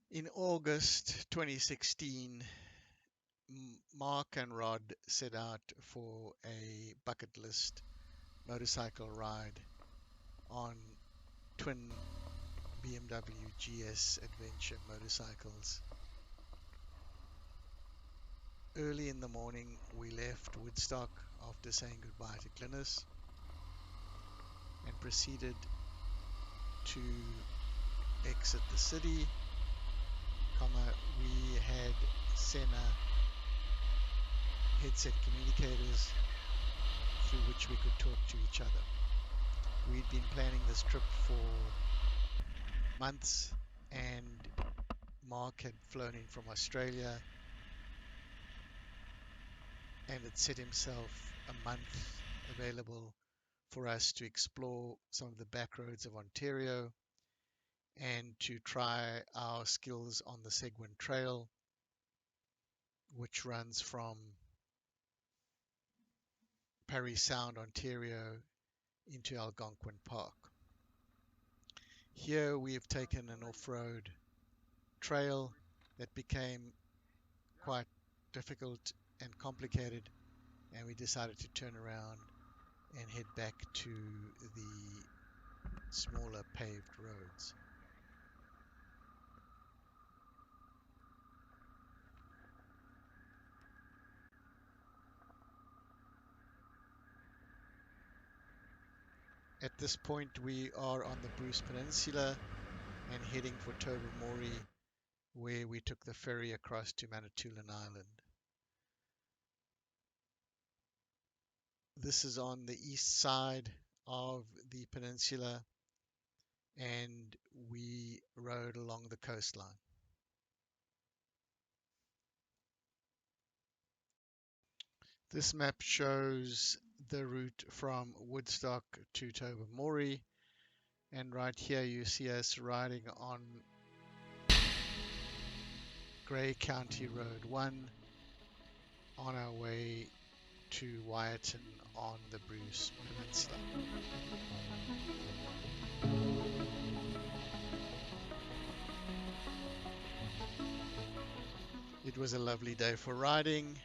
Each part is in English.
In August 2016, Mark and Rod set out for a bucket list motorcycle ride on twin BMW GS adventure motorcycles. Early in the morning, we left Woodstock after saying goodbye to Glynis and proceeded to exit the city. We had Sena headset communicators through which we could talk to each other. We'd been planning this trip for months, and Mark had flown in from Australia and had set himself a month available for us to explore some of the back roads of Ontario and to try our skills on the Seguin Trail, which runs from Parry Sound, Ontario into Algonquin Park. Here we have taken an off-road trail that became quite difficult and complicated, and we decided to turn around and head back to the smaller paved roads. At this point, we are on the Bruce Peninsula and heading for Tobermory, where we took the ferry across to Manitoulin Island. This is on the east side of the peninsula, and we rode along the coastline. This map shows the route from Woodstock to Tobermory, and right here you see us riding on Grey County Road 1 on our way to Wyerton on the Bruce Peninsula. It was a lovely day for riding,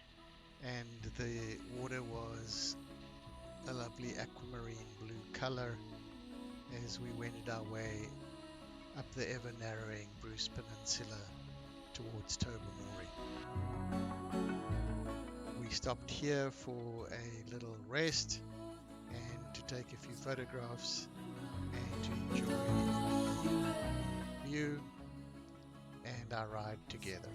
and the water was a lovely aquamarine blue color as we wended our way up the ever narrowing Bruce Peninsula towards Tobermory. We stopped here for a little rest and to take a few photographs and to enjoy the view and our ride together.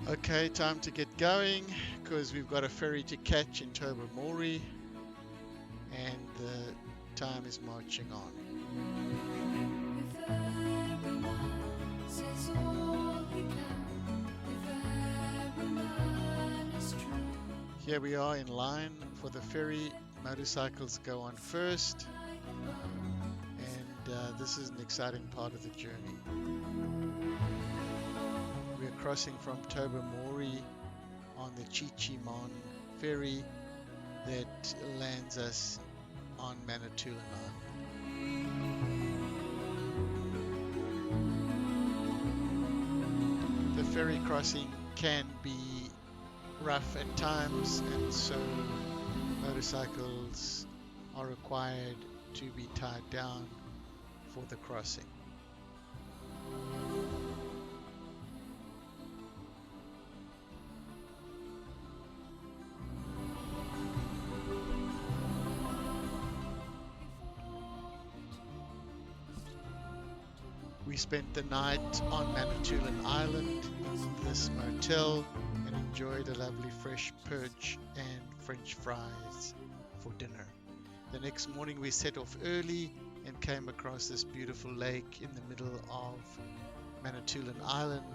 Okay, time to get going because we've got a ferry to catch in Tobermory and the time is marching on. Here we are in line for the ferry. Motorcycles go on first, and this is an exciting part of the journey. We're crossing from Tobermory on the Chi-Chi-Mon ferry that lands us on Manitoulin Island. The ferry crossing can be rough at times, and so motorcycles are required to be tied down for the crossing. We spent the night on Manitoulin Island in this motel and enjoyed a lovely fresh perch and French fries for dinner. The next morning we set off early and came across this beautiful lake in the middle of Manitoulin Island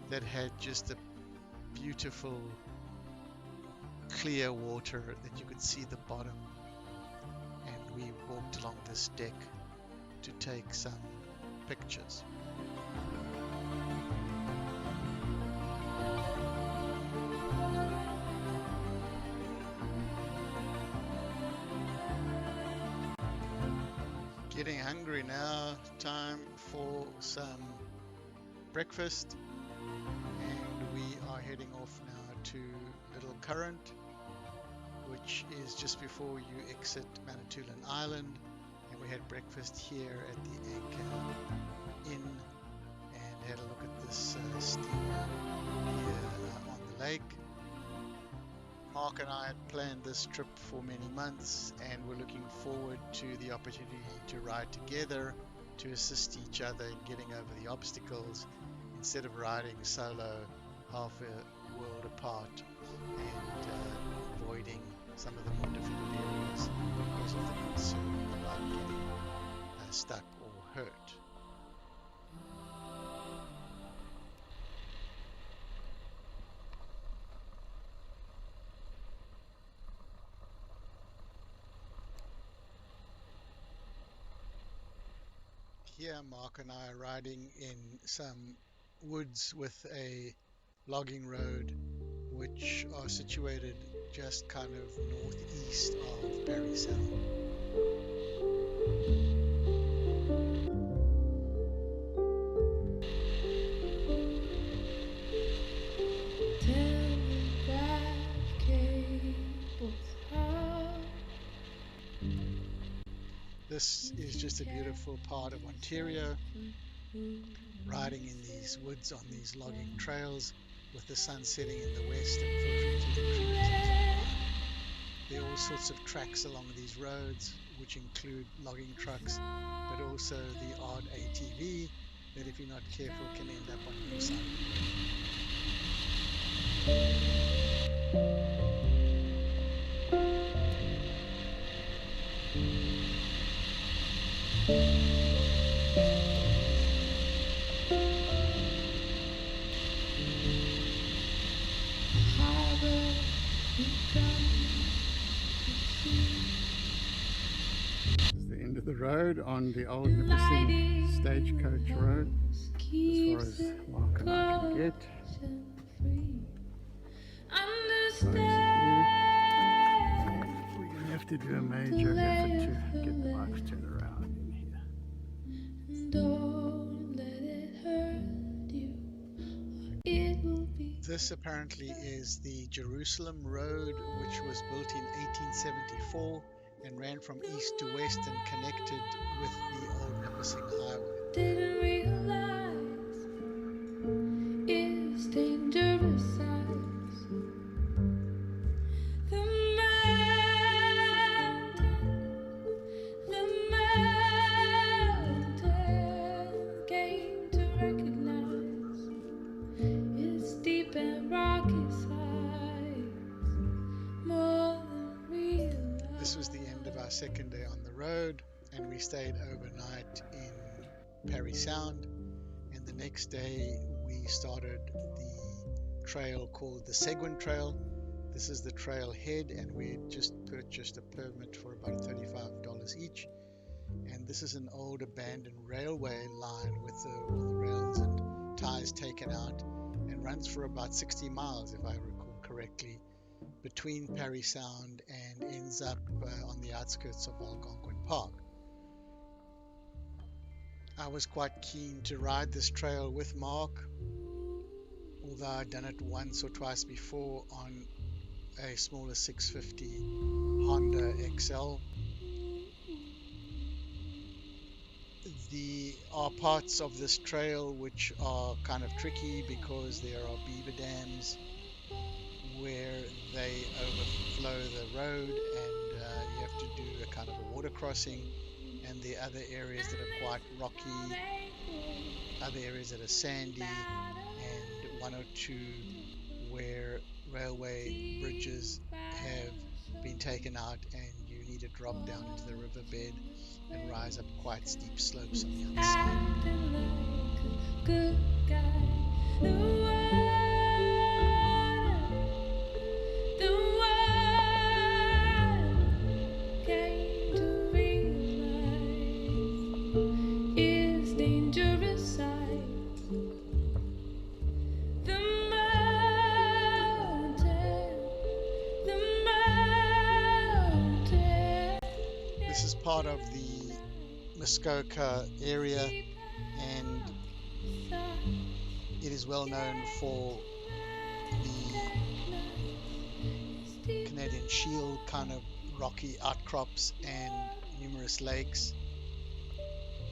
that had just a beautiful clear water that you could see the bottom, and we walked along this deck to take some pictures. Getting hungry now, time for some breakfast, and we are heading off now to Little Current, which is just before you exit Manitoulin Island, and we had breakfast here at the Anchor Inn and had a look at this steamer here on the lake. Mark and I had planned this trip for many months, and we're looking forward to the opportunity to ride together to assist each other in getting over the obstacles instead of riding solo half a world apart and avoiding some of the more difficult areas because of the concern about getting stuck or hurt. Here Mark and I are riding in some woods with a logging road which are situated just kind of northeast of Ferry Sound. This is just a beautiful part of Ontario, riding in these woods on these logging trails with the sun setting in the west and filtering through the trees into the ground. There are all sorts of tracks along these roads, which include logging trucks, but also the odd ATV that, if you're not careful, can end up on your side. The end of the road on the old Nipissing stagecoach road, as far as Mark and I can get. We're going to have to do a major effort to get the bikes turned around in here. This apparently is the Jerusalem Road, which was built in 1874 and ran from east to west and connected with the old Nipissing Highway. Didn't realize it's dangerous size. The mountain came to recognize its deep and rocky size more than real. This was the end of our second day on the road, and we stayed overnight in Ferry Sound, and the next day we started the trail called the Seguin Trail. This is the trail head, and we had just purchased a permit for about $35 each, and this is an old abandoned railway line with all the rails and ties taken out, and runs for about 60 miles if I recall correctly, between Ferry Sound and ends up on the outskirts of Algonquin Park. I was quite keen to ride this trail with Mark, although I'd done it once or twice before on a smaller 650 Honda XL. There are parts of this trail which are kind of tricky because there are beaver dams where they overflow the road, and you have to do a kind of a water crossing, and there are other areas that are quite rocky, other areas that are sandy, and one or two where railway bridges have been taken out and you need to drop down into the riverbed and rise up quite steep slopes on the other side. Muskoka area, and it is well known for the Canadian Shield kind of rocky outcrops and numerous lakes.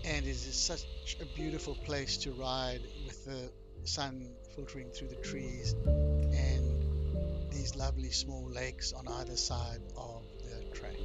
And it is such a beautiful place to ride with the sun filtering through the trees and these lovely small lakes on either side of the track.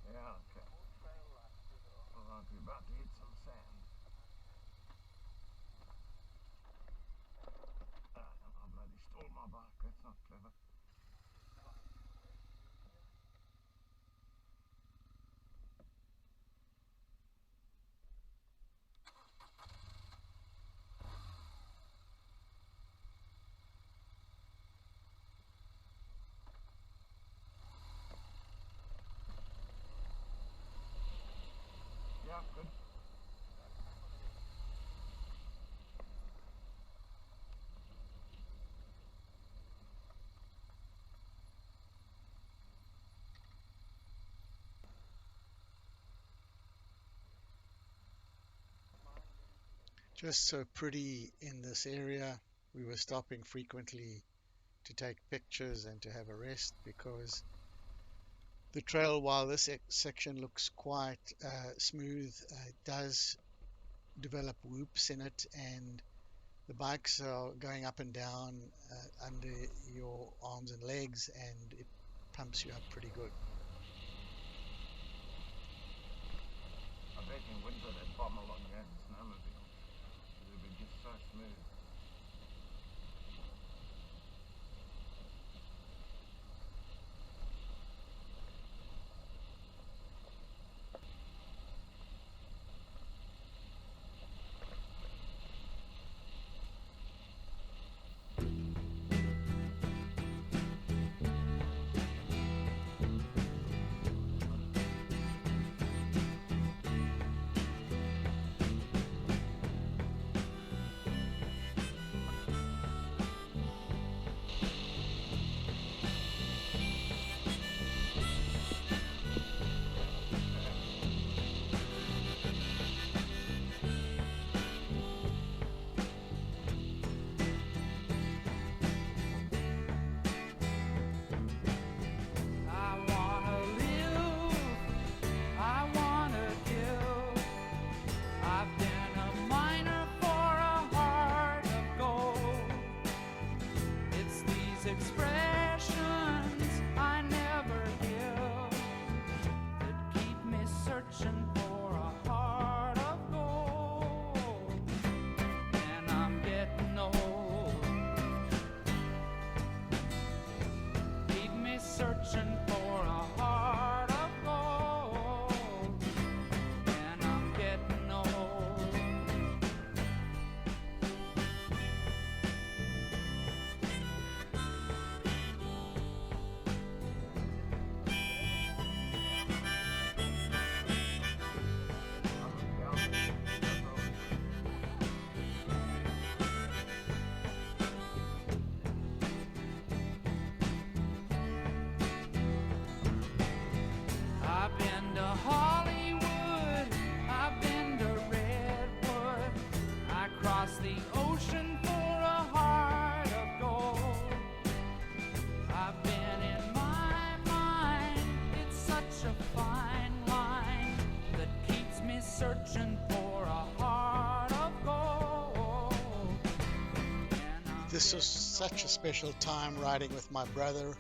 Yeah, okay. Alright, we're about to hit some sand. I bloody stole my bike, that's not clever. Yeah, good. Just so pretty in this area. We were stopping frequently to take pictures and to have a rest because the trail, while this section looks quite smooth, does develop whoops in it, and the bikes are going up and down under your arms and legs, and it pumps you up pretty good. I bet in winter they bomb along there in snowmobile. It'll be just so smooth. Searching for a heart of gold. This was such a special time riding with my brother,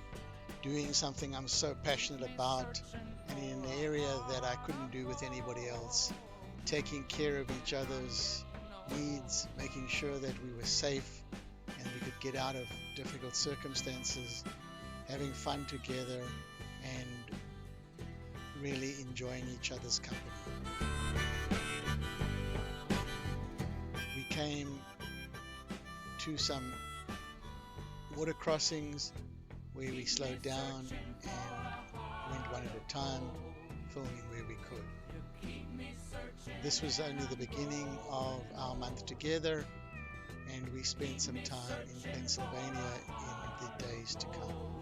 doing something I'm so passionate about, and in an area that I couldn't do with anybody else. Taking care of each other's needs, making sure that we were safe and we could get out of difficult circumstances, having fun together, and really enjoying each other's company. We came to some water crossings where we slowed down and went one at a time, filming where we could. This was only the beginning of our month together, and we spent some time in Pennsylvania in the days to come.